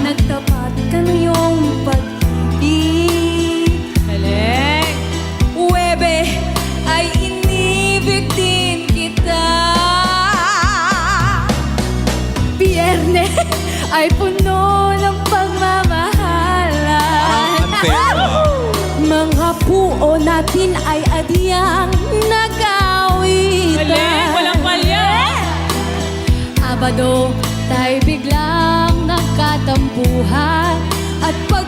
nagtapat ka na yung pag-ibig. Galing. Webe ay inibig din kita. Biyernes ay puno ng pagmamahalan. Unfair. Mga puo natin ay adyang nag-awitan. Galing, walang palya. Sabado tayo biglang nagkatampuhan at pag